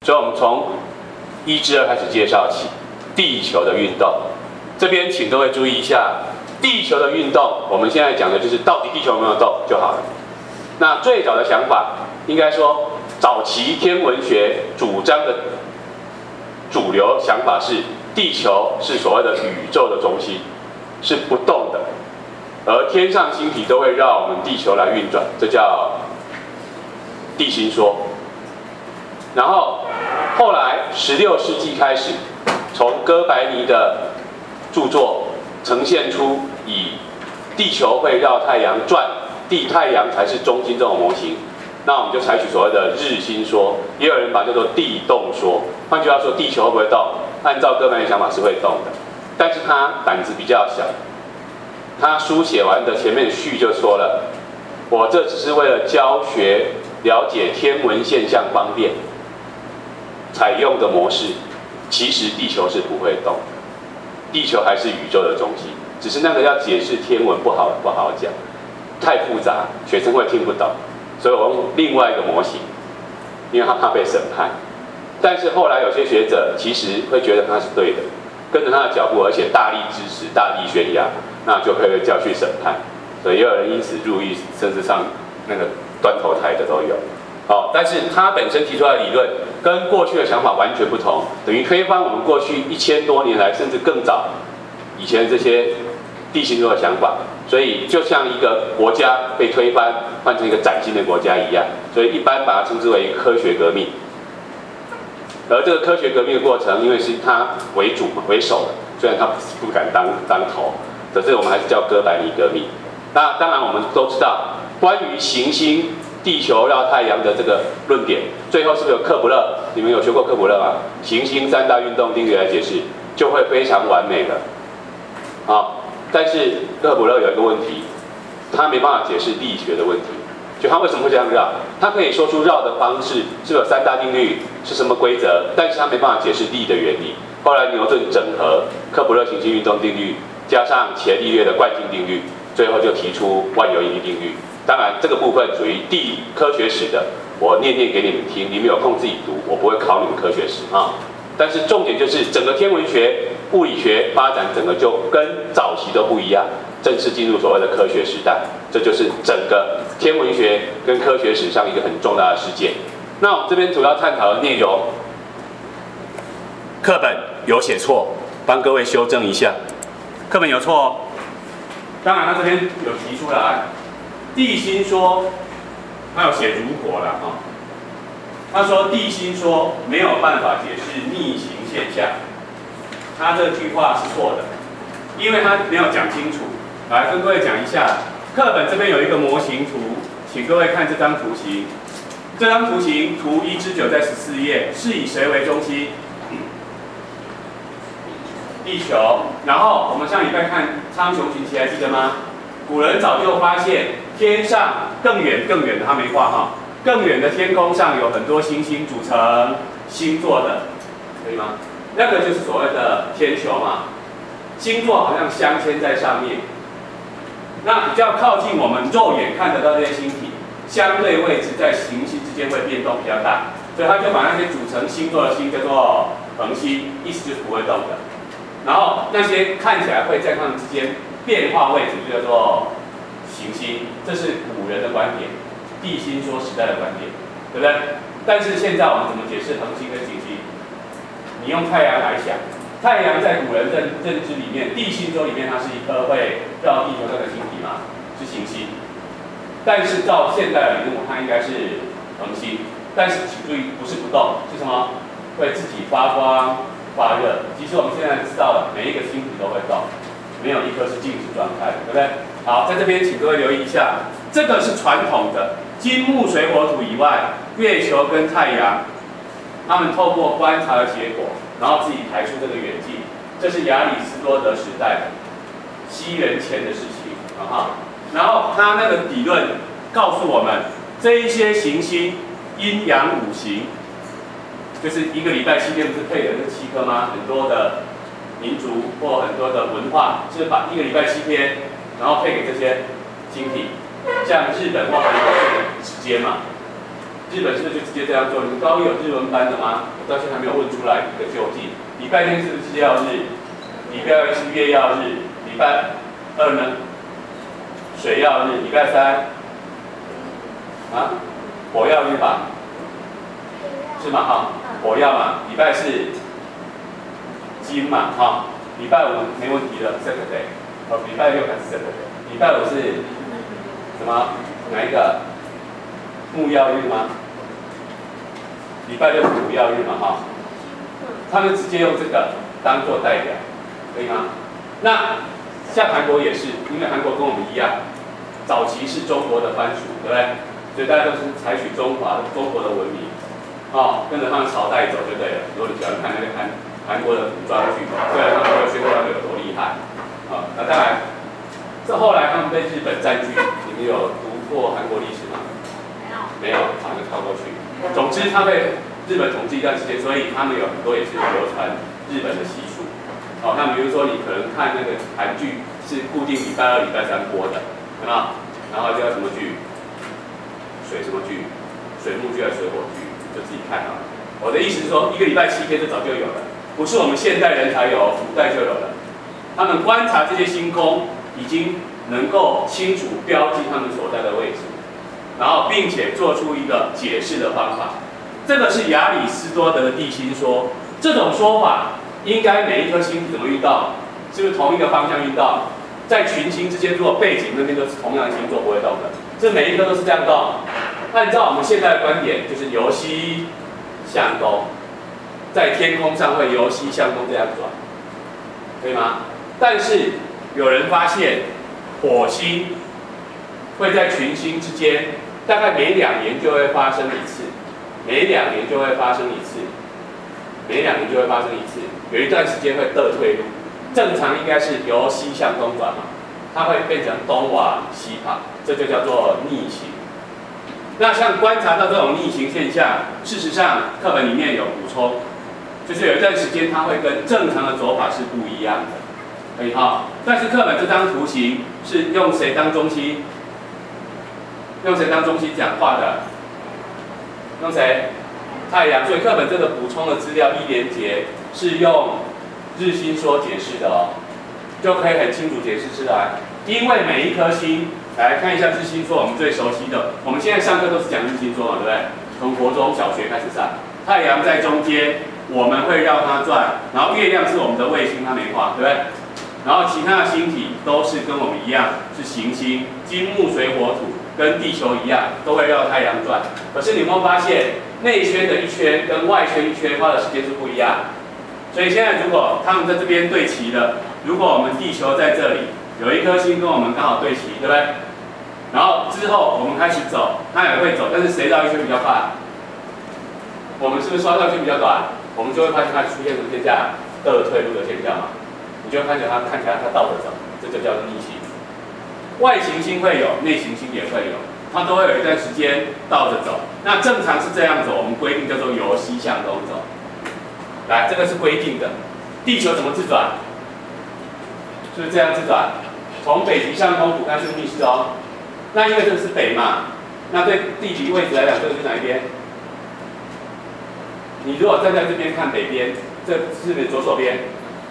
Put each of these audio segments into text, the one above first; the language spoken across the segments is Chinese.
所以我们从1至2开始介绍起，地球的运动。这边请各位注意一下，地球的运动，我们现在讲的就是到底地球有没有动就好了。那最早的想法，应该说早期天文学主张的主流想法是，地球是所谓的宇宙的中心，是不动的，而天上星体都会绕我们地球来运转，这叫地心说。然后后来16世纪开始，从哥白尼的著作呈现出以地球会绕太阳转，太阳才是中心这种模型，那我们就采取所谓的日心说，也有人把它叫做地动说。换句话说，地球会不会动？按照哥白尼想法是会动的，但是他胆子比较小，他书写完的前面序就说了，我这只是为了教学了解天文现象方便采用的模式，其实地球是不会动的，地球还是宇宙的中心，只是那个要解释天文不好讲，太复杂，学生会听不懂，所以我用另外一个模型，因为他怕被审判。但是后来有些学者其实会觉得他是对的，跟着他的脚步，而且大力支持、大力宣扬，那就会被叫去审判，所以也有人因此入狱，甚至上那个断头台的都有。好，但是他本身提出来的理论跟过去的想法完全不同，等于推翻我们过去1000多年来，甚至更早以前这些地心说的想法。所以就像一个国家被推翻，换成一个崭新的国家一样，所以一般把它称之为科学革命。而这个科学革命的过程，因为是他为主嘛、为首的，虽然他不敢当头，可是我们还是叫哥白尼革命。那当然我们都知道，关于行星、地球绕太阳的这个论点，最后是不是有克卜勒？你们有学过克卜勒吗？行星3大运动定律来解释，就会非常完美了。好，但是克卜勒有一个问题，他没办法解释力学的问题。就他为什么会这样绕？他可以说出绕的方式是有3大定律，是什么规则，但是他没办法解释力的原理。后来牛顿整合克卜勒行星运动定律，加上伽利略的惯性定律，最后就提出万有引力定律。当然，这个部分属于地科学史的，我念给你们听，你们有空自己读，我不会考你们科学史啊。但是重点就是整个天文学、物理学发展，整个就跟早期都不一样，正式进入所谓的科学时代。这就是整个天文学跟科学史上一个很重大的事件。那我们这边主要探讨的内容，课本有写错，帮各位修正一下，课本有错哦。当然，他这边有提出来，地心说，他有写如果了哈。他说地心说没有办法解释逆行现象，他这句话是错的，因为他没有讲清楚。来跟各位讲一下。课本这边有一个模型图，请各位看这张图形。这张图形图1/9在14页，是以谁为中心？地球。然后我们上礼拜看苍穹群旗，还记得吗？古人早就发现天上更远的，他没画哈，更远的天空上有很多星星组成星座的，可以吗？那个就是所谓的天球嘛，星座好像镶嵌在上面。那比较靠近我们肉眼看得到这些星体，相对位置在行星之间会变动比较大，所以他就把那些组成星座的星叫做恒星，意思就是不会动的。然后那些看起来会在它们之间变化位置就叫做行星，这是古人的观点，地心说时代的观点，对不对？但是现在我们怎么解释恒星跟行星？你用太阳来想。太阳在古人认知里面，地心说里面，它是一颗会绕地球上的星体嘛，是行星。但是照现代的理论，它应该是恒星。但是请注意，不是不动，是什么？会自己发光发热。其实我们现在知道了，每一个星体都会动，没有一颗是静止状态的，对不对？好，在这边请各位留意一下，这个是传统的金木水火土以外，月球跟太阳，他们透过观察的结果。然后自己排出这个远近，这是亚里士多德时代的西元前的事情啊。然后他那个理论告诉我们，这一些行星阴阳五行，就是一个礼拜7天不是配的这7颗吗？很多的民族或很多的文化，就是把一个礼拜7天，然后配给这些星体，像日本或韩国是直接嘛。日本是不是就直接这样做？你们高一有日文班的吗？我到现在还没有问出来一个究竟。礼拜天是不是要日？礼拜二是月曜日。礼拜二呢？水曜日。礼拜三啊，火曜日吧？是吗？哈，火曜嘛。礼拜四金嘛，哈。礼拜五没问题了 ，Saturday。哦，礼拜六还是 Saturday。礼拜五是什么？哪一个？木曜日吗？礼拜六是木曜日嘛，哈。他们直接用这个当做代表，可以吗？那像韩国也是，因为韩国跟我们一样，早期是中国的藩属，对不对？所以大家都是采取中国的文明，哦，跟着他们朝代走就对了。如果你喜欢看那个韩国的古装剧，虽然他们没有宣布他们有多厉害，啊，那当然，这后来他们被日本占据，你们有读过韩国历史吗？没有，好，就跳过去。总之，他被日本统治一段时间，所以他们有很多也是流传日本的习俗。哦，那比如说你可能看那个韩剧是固定礼拜二、礼拜三播的，对吗？然后叫什么剧？水什么剧？水木剧还是水火剧？就自己看啊。我的意思是说，一个礼拜7天就早就有了，不是我们现代人才有，古代就有了。他们观察这些星空，已经能够清楚标记他们所在的位置。然后，并且做出一个解释的方法，这个是亚里士多德的地心说。这种说法应该每一颗星怎么运动，是不是同一个方向运动？在群星之间，如果背景那边都是同样的星座，不会动的。这每一颗都是这样动。按照我们现在的观点，就是由西向东，在天空上会由西向东这样转，可以吗？但是有人发现，火星会在群星之间。大概每2年就会发生一次，每2年就会发生一次，每2年就会发生一次。有一段时间会倒退路，正常应该是由西向东转嘛，它会变成东往西跑，这就叫做逆行。那像观察到这种逆行现象，事实上课本里面有补充，就是有一段时间它会跟正常的走法是不一样的，可以哈。但是课本这张图形是用谁当中心？用谁当中心讲话的？用谁？太阳。所以课本这个补充的资料1连结是用日心说解释的哦，就可以很清楚解释出来。因为每一颗星，来看一下日心说，我们最熟悉的，我们现在上课都是讲日心说嘛，对不对？从国中小学开始上，太阳在中间，我们会绕它转，然后月亮是我们的卫星，它没画，对不对？然后其他的星体都是跟我们一样是行星，金木水火土。跟地球一样，都会绕太阳转。可是你有没有发现，内圈的一圈跟外圈一圈花的时间是不一样？所以现在如果他们在这边对齐了，如果我们地球在这里，有一颗星跟我们刚好对齐，对不对？然后之后我们开始走，它也会走，但是谁绕一圈比较快？我们是不是说绕一圈比较短？我们就会发现它出现什么现象？倒退路的现象嘛。你就看起来它倒着走，这就叫做逆行。外行星会有，内行星也会有，它都会有一段时间倒着走。那正常是这样走，我们规定叫做由西向东走。来，这个是规定的。地球怎么自转？是不是这样自转？从北极向东，看是逆时钟。那因为这个是北嘛，那对地理位置来讲，这个是哪一边？你如果站在这边看北边，这是你的左手边，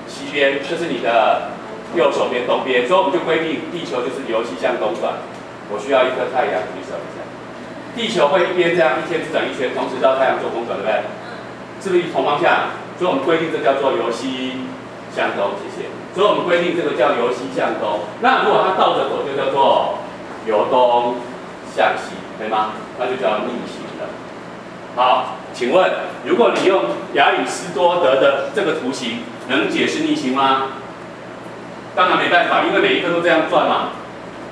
西边，这是你的右手边东边，所以我们就规定地球就是由西向东转。我需要一颗太阳，举手一下。地球会一边这样一天自转一圈，同时绕太阳做公转，对不对？是不是同方向？所以我们规定这叫做由西向东，谢谢。所以我们规定这个叫由西向东。那如果它倒着走，就叫做由东向西，可以吗？那就叫逆行了。好，请问，如果你用亚里士多德的这个图形，能解释逆行吗？当然没办法，因为每一颗都这样转嘛，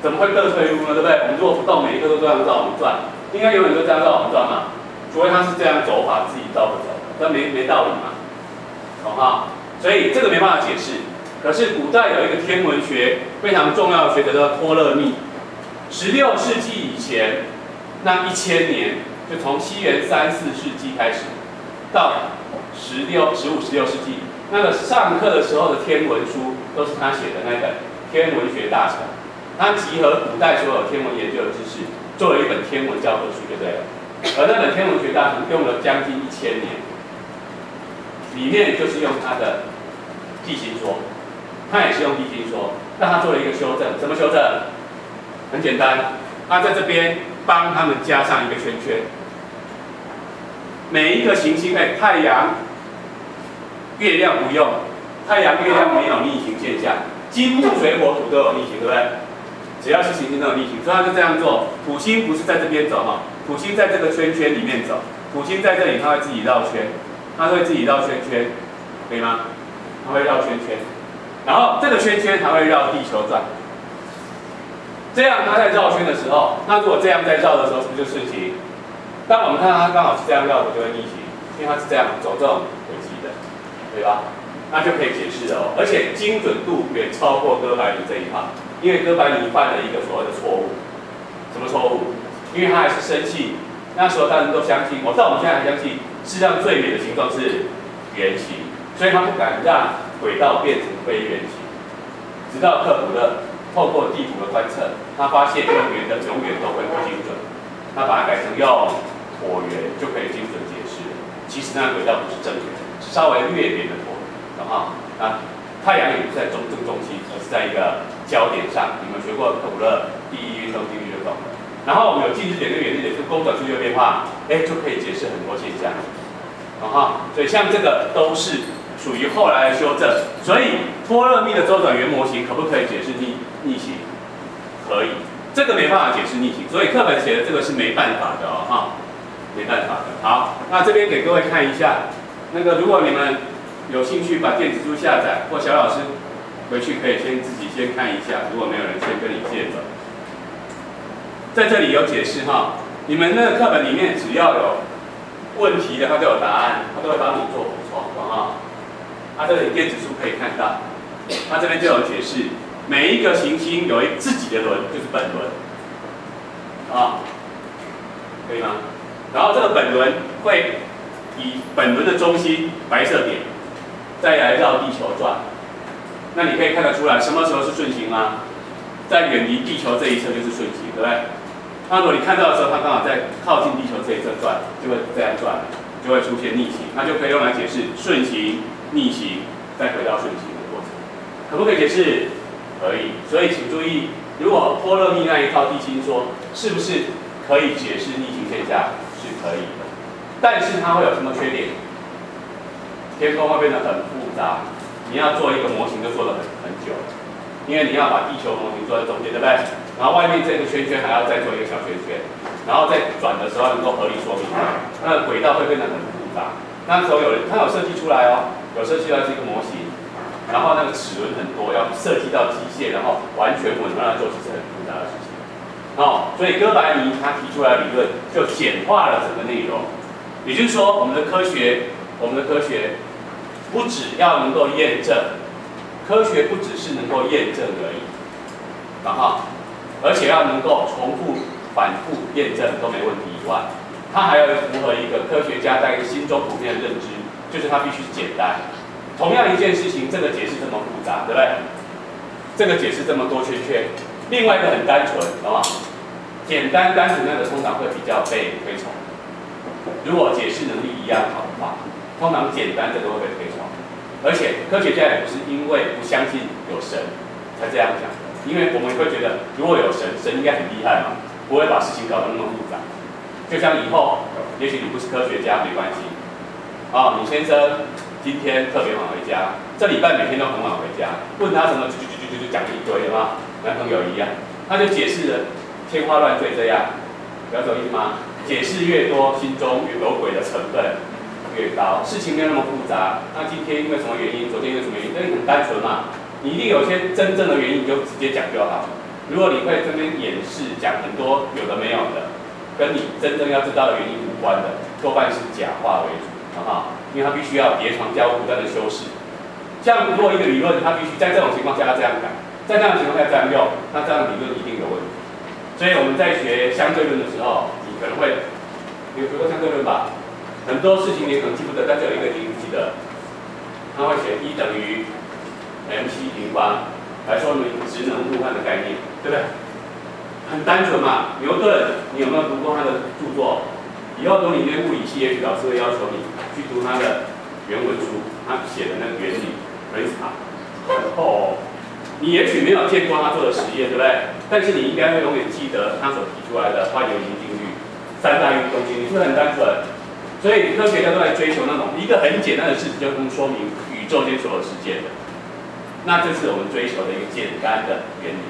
怎么会倒退路呢？对不对？我们如果不动，每一颗都这样绕我们转，应该永远都这样绕我们转嘛，除非它是这样走法，自己倒着走，那没道理嘛，懂哈？所以这个没办法解释。可是古代有一个天文学非常重要的学者叫托勒密，16世纪以前，那1000年，就从西元3、4世纪开始，到15、16世纪，那个上课的时候的天文书都是他写的那本《天文学大全》，他集合古代所有天文研究的知识，做了一本天文教科书就对了。而那本天文学大全用了将近1000年，里面就是用它的地心说，它也是用地心说，但它做了一个修正，什么修正？很简单，它在这边帮他们加上一个圈圈。每一个行星，太阳、月亮不用，太阳、月亮没有逆行现象，金木水火土都有逆行，对不对？只要是行星都有逆行，所以它就这样做。土星不是在这边走哈，土星在这个圈圈里面走，土星在这里它会自己绕圈，它会自己绕圈圈，可以吗？它会绕圈圈，然后这个圈圈它会绕地球转。这样它在绕圈的时候，那如果这样在绕的时候，是不是就顺行？当我们看到它刚好是这样绕的，就会逆行，因为它是这样走这种轨迹的，对吧？那就可以解释了哦，而且精准度远超过哥白尼这一趴，因为哥白尼犯了一个所谓的错误，什么错误？因为他还是生气，那时候大家都相信，到我们现在还相信，世界上最美的形状是圆形，所以他不敢让轨道变成非圆形。直到克普勒透过地图的观测，他发现用圆的永远都会不精准，他把它改成用椭圆就可以精准解释。其实那个轨道不是正圆，是稍微略圆的椭圆。啊，太阳也不是在正中心，而是在一个焦点上。你们学过克普勒第一运动定律就懂了。然后我们有近日点跟远日点，就公转速率变化，就可以解释很多现象。所以像这个都是属于后来的修正。所以托勒密的周转圆模型可不可以解释逆行？可以，这个没办法解释逆行，所以课本写的这个是没办法的没办法的。好，那这边给各位看一下，那个如果你们有兴趣把电子书下载，或小老师回去可以自己先看一下，如果没有人先跟你借走。在这里有解释你们那个课本里面只要有问题的，它都有答案，它都会帮你做补充这里电子书可以看到，它这边就有解释，每一个行星有自己的轮，就是本轮可以吗？然后这个本轮会以本轮的中心白色点，再来绕地球转。那你可以看得出来，什么时候是顺行吗？在远离地球这一侧就是顺行，对不对？那如果你看到的时候，它刚好在靠近地球这一侧转，就会这样转，就会出现逆行，那就可以用来解释顺行、逆行，再回到顺行的过程。可不可以解释？可以。所以请注意，如果托勒密那一套地心说，是不是可以解释逆行现象？是可以的。但是它会有什么缺点？天空会变得很复杂，你要做一个模型就做了很久，因为你要把地球模型做在中间，对不对？然后外面这个圈圈还要再做一个小圈圈，然后在转的时候能够合理说明，那轨道会变得很复杂。那时候它有设计出来有设计到是一个模型，然后那个齿轮很多，要设计到机械，然后完全稳让它做，其实很复杂的事情。所以哥白尼他提出来的理论就简化了整个内容，也就是说，我们的科学不只要能够验证，科学不只是能够验证而已，而且要能够重复、反复验证都没问题以外，它还要符合一个科学家在心中普遍的认知，就是它必须是简单。同样一件事情，这个解释这么复杂，对不对？这个解释这么多圈圈，另外一个很单纯，简单单纯那个通常会比较被推崇。如果解释能力一样好的话，通常简单这个会被推崇。而且科学家也不是因为不相信有神才这样讲的，因为我们会觉得如果有神，神应该很厉害嘛，不会把事情搞得那么复杂。就像以后，也许你不是科学家没关系，你先生今天特别晚回家，这礼拜每天都很晚回家，问他什么就讲一堆嘛，男朋友一样，他就解释了天花乱坠这样，了解我意思吗？解释越多，心中有鬼的成分越高，事情没有那么复杂。那今天因为什么原因，昨天因为什么原因，这很单纯嘛。你一定有些真正的原因，你就直接讲就好。如果你会这边掩饰讲很多有的没有的，跟你真正要知道的原因无关的，多半是假话为主，因为它必须要叠床架屋，不断的修饰。像如果一个理论，它必须在这种情况下要这样改，在这样的情况下这样用，那这样的理论一定有问题。所以我们在学相对论的时候，你可能会有学过相对论吧？很多事情你可能记不得，但是有一个你记得，他会写E等于 mc 平方来说明质能互换的概念，对不对？很单纯嘛。牛顿，你有没有读过他的著作？以后如果你念物理系，也许老师会要求你去读他的原文书，他写的那个原理 principle 很厚哦。你也许没有见过他做的实验，对不对？但是你应该会永远记得他所提出来的湍流形定律、三大运动定律，是不是很单纯？所以科学家都在追求那种一个很简单的事实就能说明宇宙间所有事件的。那这是我们追求的一个简单的原理。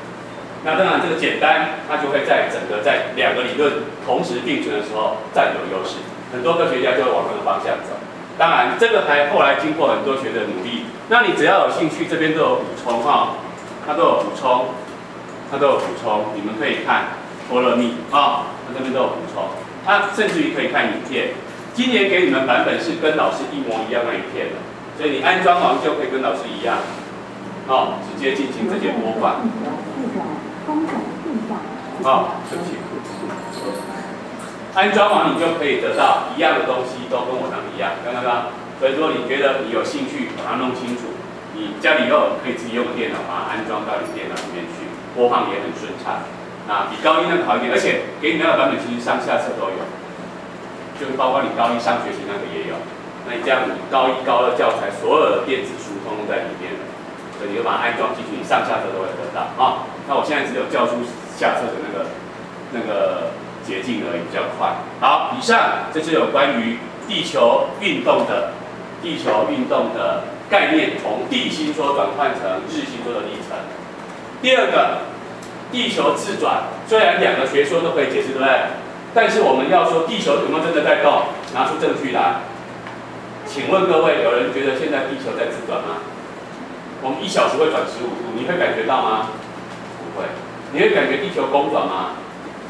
那当然，这个简单，它就会在整个在两个理论同时并存的时候占有优势。很多科学家就会往这个方向走。当然，这个还后来经过很多学者努力。那你只要有兴趣，这边都有补充哈，它都有补充，你们可以看托勒密啊，它这边都有补充。它甚至于可以看影片。今年给你们版本是跟老师一模一样那一片的，所以你安装完就可以跟老师一样。直接进行这些播放。对不起。安装完你就可以得到一样的东西，都跟我长一样，刚刚。所以说你觉得你有兴趣把它弄清楚，你家里以后可以自己用电脑把它安装到你电脑里面去，播放也很顺畅。比高一那个好一点，而且给你那个版本其实上下册都有，就是包括你高一上学期那个也有。那你这样，你高一、高二教材所有的电子书通通在里面了。所以你就把它安装进去，你上下册都会得到啊。那我现在只有教出下册的那个捷径而已，比较快。好，以上这是有关于地球运动的概念，从地心说转换成日心说的历程。第二个，地球自转，虽然两个学说都可以解释，对不对？但是我们要说地球有没有真的在动，拿出证据来。请问各位，有人觉得现在地球在自转吗？我们1小时会转15度，你会感觉到吗？不会。你会感觉地球公转吗？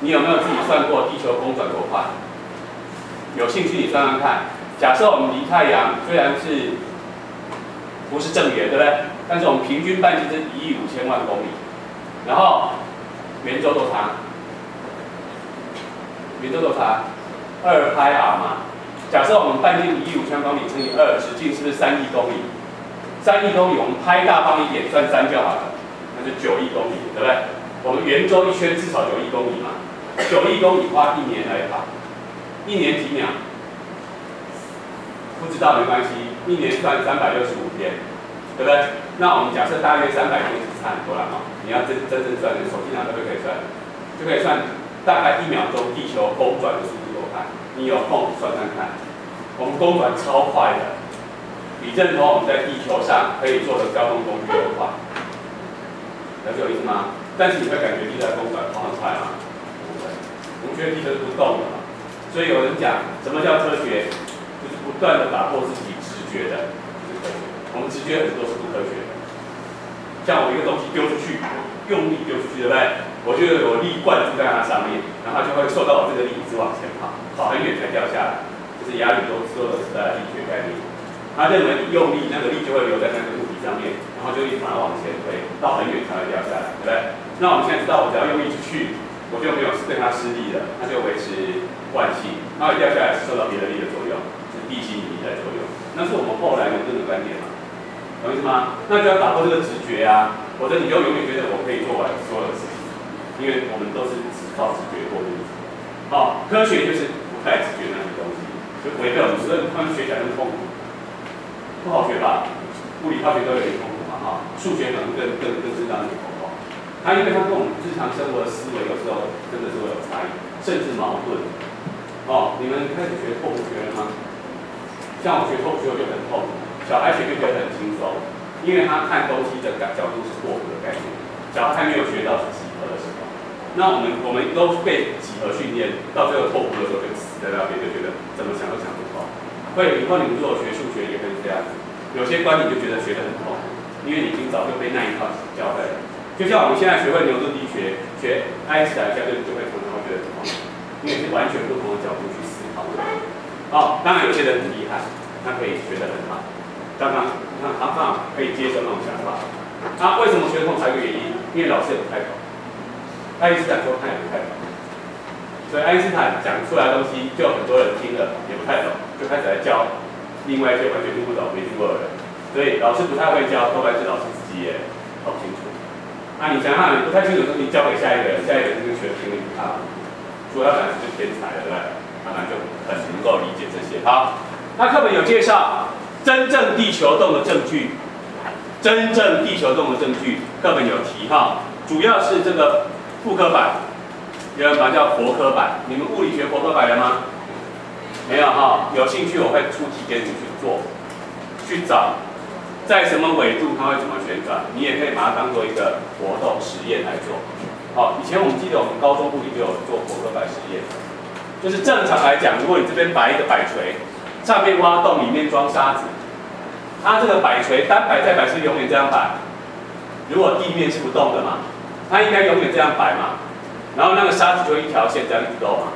你有没有自己算过地球公转多快？有兴趣你算算看。假设我们离太阳虽然不是正圆，对不对？但是我们平均半径是1亿5000万公里，然后圆周多长？圆周多长？2πr嘛。假设我们半径1亿5000公里乘以2，直径是不是3亿公里？3亿公里，我们拍大方一点，算3就好了，那就9亿公里，对不对？我们圆周一圈至少9亿公里嘛，9亿公里花1年来跑，1年几秒？不知道没关系，1年算365天，对不对？那我们假设大约300公里差很多了哈，你要真正算，手机上都可以算，就可以算大概1秒钟地球公转的速度多快？你有空算算看，我们公转超快的。比任何我们在地球上可以做的交通工具都快，了解我意思吗？但是你会感觉地球在公转跑很快吗？不会，我们觉得地球是不动的嘛。所以有人讲，什么叫科学？就是不断的打破自己直觉的，就是科学。我们直觉很多是不科学的。像我一个东西丢出去，用力丢出去，对不对？我就有力灌注在它上面，然后就会受到我这个力一直往前跑，跑很远才掉下来。这是亚里士多德时代的力学概念。他认为你用力，那个力就会留在那个物体上面，然后就一直把它往前推，到很远才会掉下来，对不对？那我们现在知道，我只要用力出去，我就没有对它施力了，它就维持惯性。它会掉下来是受到别的力的作用，是地心引力的作用。那是我们后来牛顿的观点嘛，懂意思吗？那就要打破这个直觉啊，否则你就永远觉得我可以做完所有的事情，因为我们都是只靠直觉过日子。科学就是不带直觉那些东西，就违背我们所以他们学起来很痛苦。不好学吧？物理、化学都有点痛苦嘛，数学可能更知道那个痛苦。因为它跟我们日常生活的思维有时候真的是会有差异，甚至矛盾。你们开始学拓扑学了吗？像我学拓扑学我就很痛苦，小孩学就觉得很轻松，因为他看东西的角度是拓扑的概念，小孩还没有学到是几何的时候。那我们都被几何训练，到最后拓扑的时候就死在那边，就觉得怎么想都想不通。以后你们如果学数学也可以这样子，有些观你就觉得学得很痛，因为你已经早就被那一套教会了。就像我们现在学会牛顿力学，学爱因斯坦相对就会常常会觉得很痛，因为是完全不同的角度去思考。当然有些人很厉害，他可以学得很好，当然他可以接受那种想法。为什么学得痛还有一个原因，因为老师也不太懂。爱因斯坦说他也不太懂。所以爱因斯坦讲出来的东西，就很多人听了也不太懂，就开始来教另外一些完全听不懂、没听过的人。所以老师不太会教，多半是老师自己也搞不清楚。你想想，你不太清楚的东西交给下一个人，下一个人就学得听力不差，主要讲是天才了，对不对？当然就很能够理解这些。好，那课本有介绍真正地球动的证据，真正地球动的证据，课本有提哈，主要是这个复刻版，有人把它叫佛科版。你们物理学佛科版了吗？没有哈，有兴趣我会出题给你去做，去找。在什么纬度它会怎么旋转？你也可以把它当做一个活动实验来做。好，以前我们记得我们高中物理就有做佛克板实验，就是正常来讲，如果你这边摆一个摆锤，上面挖洞，里面装沙子，它这个摆锤单摆再摆是永远这样摆。如果地面是不动的嘛，它应该永远这样摆嘛，然后那个沙子就一条线这样一直动嘛。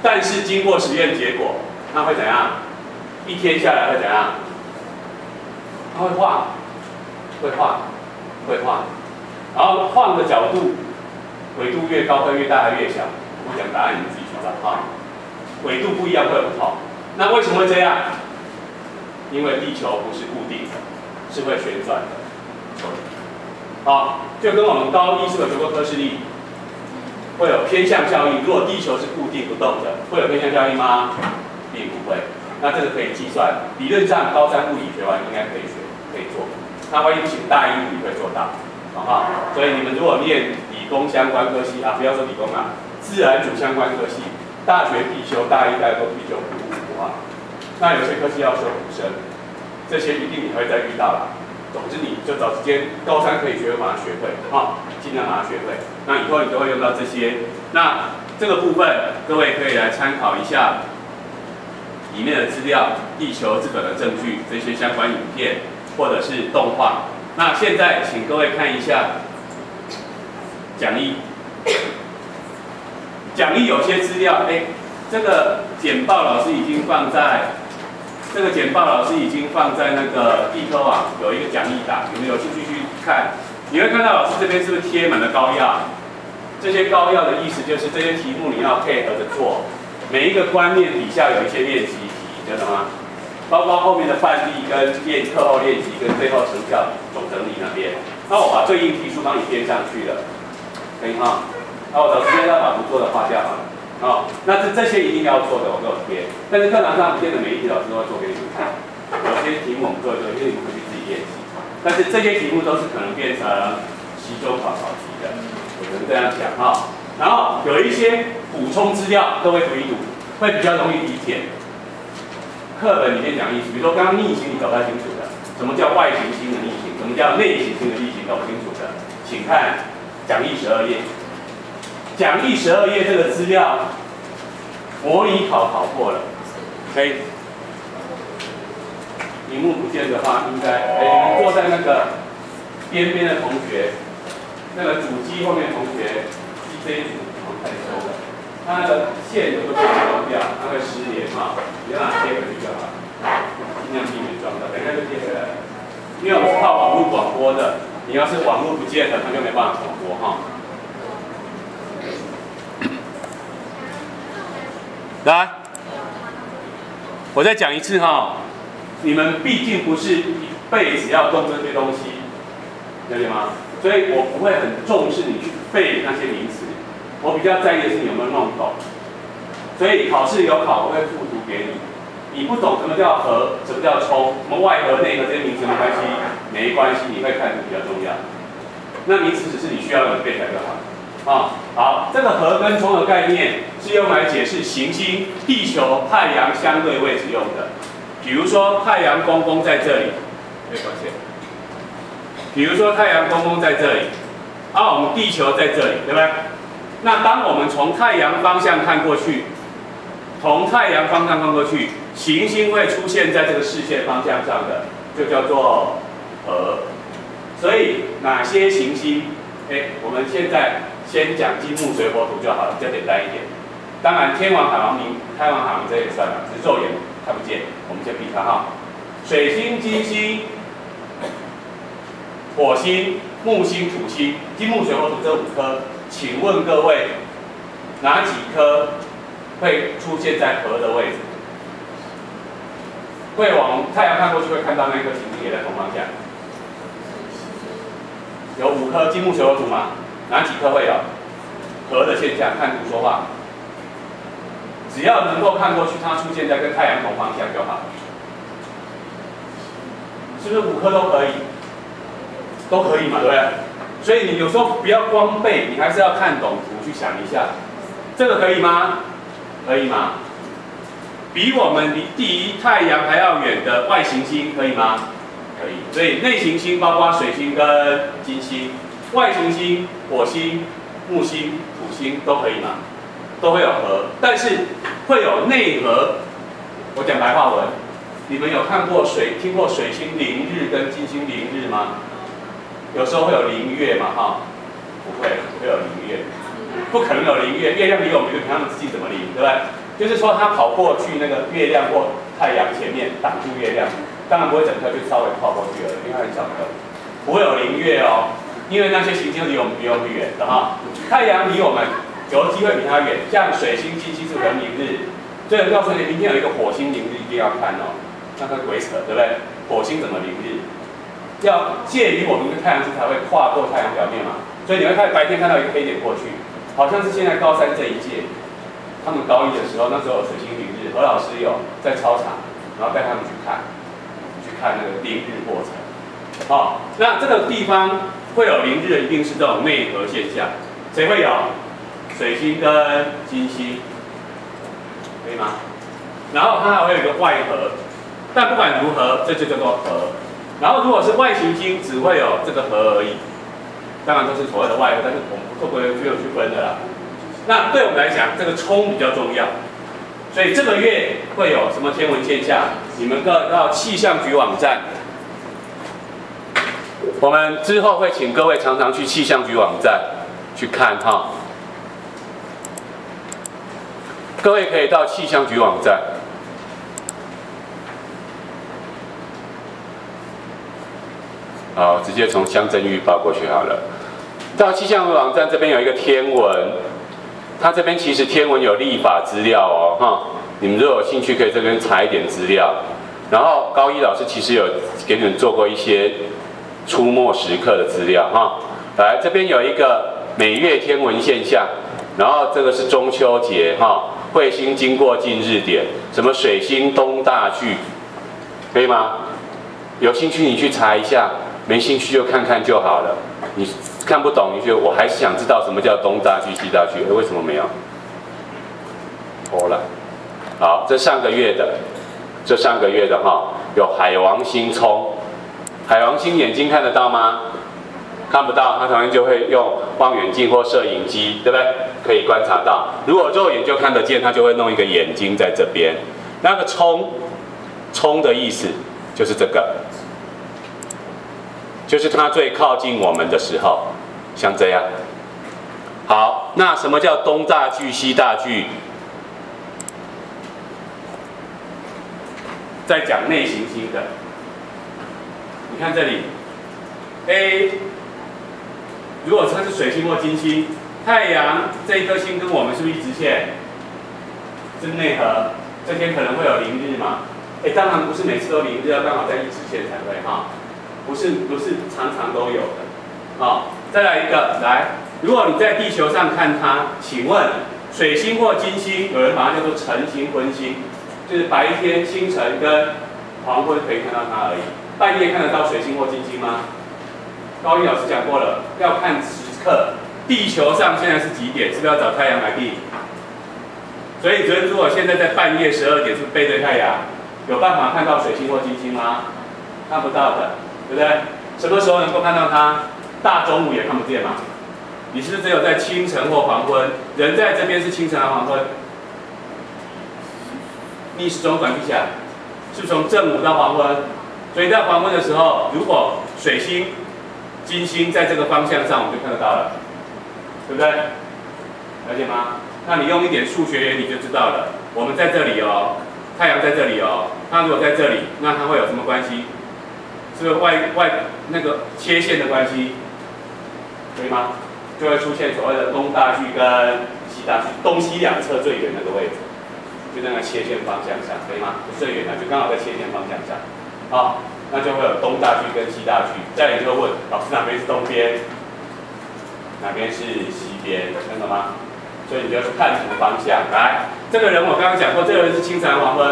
但是经过实验结果，它会怎样？一天下来会怎样？它会晃，会晃，会晃，然后晃的角度，纬度越高会越大还越小？我讲答案你们自己去找啊。纬度不一样会有不同。那为什么会这样？因为地球不是固定的，是会旋转的。好，就跟我们高一是不是有学过科氏力？会有偏向效应。如果地球是固定不动的，会有偏向效应吗？并不会。那这个可以计算，理论上高三物理学完应该可以做。那万一不行，大一物理会做到，好不好？所以你们如果念理工相关科系啊，不要说理工啦，自然组相关科系，大学必修，大一大家都必修普啊。那有些科系要修普生，这些一定你会再遇到啦。总之你就找时间，高三可以学会把它学会，啊，尽量把它学会。那以后你都会用到这些。那这个部分各位可以来参考一下。里面的资料、地球日本的证据，这些相关影片或者是动画。那现在请各位看一下讲义。讲义有些资料，这个简报老师已经放在那个地科网有一个讲义档，你们有兴趣去看。你会看到老师这边是不是贴满了膏药？这些膏药的意思就是这些题目你要配合着做。每一个观念底下有一些练习题，知道吗？包括后面的范例跟课后练习跟最后成效总整理那边。那我把对应题数帮你编上去了，可以哈。那我找时间要把不做的划掉好了。好，那这些一定要做的，我都有贴。但是课堂上不见得每一题老师都会做给你们看，有些题目我们做一做，因为你们回去自己练习。但是这些题目都是可能变成期中考题的，我只能这样讲哈。然后有一些补充资料，各位读一读，会比较容易理解。课本里面讲意思，比如说刚刚逆行你搞不太清楚的，什么叫外行星的逆行，什么叫内行星的逆行，搞不清楚的，请看讲义12页。讲义12页这个资料，模拟考过了 ，OK。荧幕不见的话，应该你们坐在那个边边的同学，那个主机后面的同学。这一组太收了，它那个线有个撞掉，它会失联哈，你让它贴回去就好，尽量避免撞到，等一下就贴回来了。因为我们是靠网络广播的，你要是网络不见了，它就没办法广播哈。来，我再讲一次哈，你们毕竟不是一辈子要动这些东西，了解吗？所以我不会很重视你去背那些名词。我比较在意的是你有没有弄懂，所以考试有考，我会附图给你。你不懂什么叫核，什么叫冲，什么外核、内核这些名词没关系，没关系，你会看图比较重要。那名词只是你需要的背起来就好。好，这个核跟冲的概念是用来解释行星、地球、太阳相对位置用的。比如说太阳公公在这里，没关系。比如说太阳公公在这里，我们地球在这里，对不对？那当我们从太阳方向看过去，行星会出现在这个视线方向上的，就叫做核。所以哪些行星？我们现在先讲金木水火土就好了，比较简单一点。当然天王海王这也算了，只是肉眼看不见，我们先避开哈。水星、金星、火星、木星、土星，金木水火土这5颗。请问各位，哪几颗会出现在核的位置？会往太阳看过去会看到那颗行星也在同方向。有5颗金木水火土嘛？哪几颗会有核的现象？看图说话。只要能够看过去，它出现在跟太阳同方向就好，是不是5颗都可以？都可以嘛，对不对？所以你有时候不要光背，你还是要看懂图去想一下，这个可以吗？可以吗？比我们离太阳还要远的外行星可以吗？可以。所以内行星包括水星跟金星，外行星火星、木星、土星都可以吗？都会有核，但是会有内核。我讲白话文，你们有看过听过水星凌日跟金星凌日吗？有时候会有凌月嘛，哈，不会有凌月，不可能有凌月，月亮离我们远，他们自己怎么凌，对不对？就是说它跑过去那个月亮或太阳前面挡住月亮，当然不会整颗，就稍微跑过去而已，因为它很小颗，不会有凌月哦，因为那些行星离我们远的哈，太阳离我们有机会比它远，像水星、金星是很凌日，所以告诉你，明天有一个火星凌日一定要看哦，那个鬼扯，对不对？火星怎么凌日？要介于我们跟太阳之才会跨过太阳表面嘛，所以你会白天看到一个黑点过去，好像是现在高3这一届，他们高1的时候，那时候有水星凌日，何老师有在操场，然后带他们去看那个凌日过程。好，那这个地方会有凌日的，一定是这种内核现象，谁会有？水星跟金星，可以吗？然后它还会有一个外核，但不管如何，这就叫做核。然后如果是外行星，只会有这个核而已，当然都是所谓的外核，但是我们不会去分的啦。那对我们来讲，这个冲比较重要，所以这个月会有什么天文现象？你们到气象局网站，我们之后会请各位常常去气象局网站去看哈。各位可以到气象局网站。好，直接从乡镇预报过去好了。到气象局网站这边有一个天文，它这边其实天文有历法资料哦，哈，你们如果有兴趣可以这边查一点资料。然后高一老师其实有给你们做过一些出没时刻的资料哈。来，这边有一个每月天文现象，然后这个是中秋节哈，彗星经过近日点，什么水星东大距，可以吗？有兴趣你去查一下。没兴趣就看看就好了。你看不懂，你觉得我还是想知道什么叫东大距、西大距？为什么没有？偷懒。好，这上个月的哈，有海王星冲。海王星眼睛看得到吗？看不到，它可能就会用望远镜或摄影机，对不对？可以观察到。如果肉眼就看得见，它就会弄一个眼睛在这边。那个冲的意思就是这个。就是它最靠近我们的时候，像这样。好，那什么叫东大距、西大距？在讲内行星的。你看这里 ，A， 如果它是水星或金星，太阳这一颗星跟我们是不是一直线？是内核，这天可能会有凌日嘛？当然不是每次都凌日，要刚好在一直线才会哈。不是常常都有的，再来一个，如果你在地球上看它，请问水星或金星，有人把它叫做晨星、昏星，就是白天清晨跟黄昏可以看到它而已，半夜看得到水星或金星吗？高一老师讲过了，要看时刻，地球上现在是几点？是不是要找太阳来定？所以如果现在在半夜12点，是不是背对太阳？有办法看到水星或金星吗？看不到的。对不对？什么时候能够看到它？大中午也看不见嘛。你是不是只有在清晨或黄昏？人在这边是清晨还是黄昏？逆时钟转一下，是从正午到黄昏。所以在黄昏的时候，如果水星、金星在这个方向上，我们就看得到了，对不对？了解吗？那你用一点数学原理就知道了。我们在这里哦，太阳在这里哦，它如果在这里，那它会有什么关系？是不是外那个切线的关系，可以吗？就会出现所谓的东大距跟西大距，东西两侧最远那个位置，就那个切线方向上，可以吗？不是最远的，就刚好在切线方向上。好，那就会有东大距跟西大距。再你就会问老师哪边是东边，哪边是西边，看到吗？所以你就要去看图方向。来，这个人我刚刚讲过，这个人是清晨黄昏。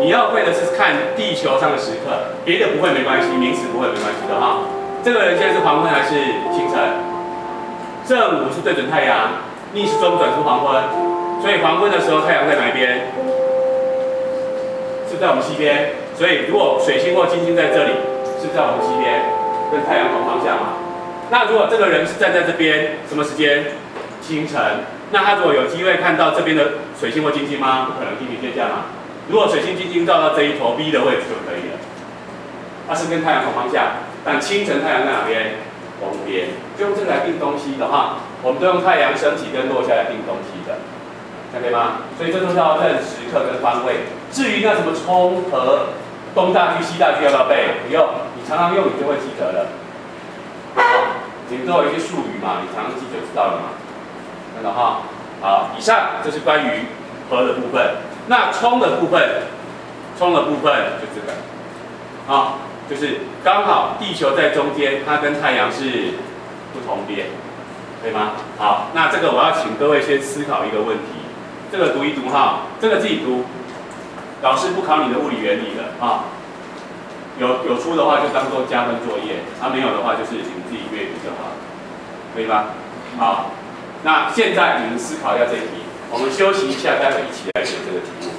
你要会的是看地球上的时刻，别的不会没关系，名词不会没关系的哈。这个人现在是黄昏还是清晨？正午是对准太阳，逆时钟转是黄昏，所以黄昏的时候太阳在哪一边？是在我们西边。所以如果水星或金星在这里，是在我们西边，跟太阳同方向嘛。那如果这个人是站在这边，什么时间？清晨。那他如果有机会看到这边的水星或金星吗？不可能，地平线下嘛。如果水星、金星照到这一头 B 的位置就可以了。它是跟太阳同方向，但清晨太阳在哪边？东边。就用这个来定东西的话，我们都用太阳升起跟落下来定东西的，这样可以吗？所以这都是要认时刻跟方位。至于那什么冲和东大距、西大距要不要背？不用，你常常用你就会记得了。你们都有一些术语嘛，你常常记就知道了嘛。看到哈？好，以上这是关于和的部分。那冲的部分就这个，啊，就是刚好地球在中间，它跟太阳是不同边，可以吗？好，那这个我要请各位先思考一个问题，这个读一读哈，这个自己读，老师不考你的物理原理了啊，有出的话就当做加分作业，没有的话就是你们自己阅读就好，可以吗？好，那现在你们思考一下这一题。我们休息一下，待会一起来写这个题目。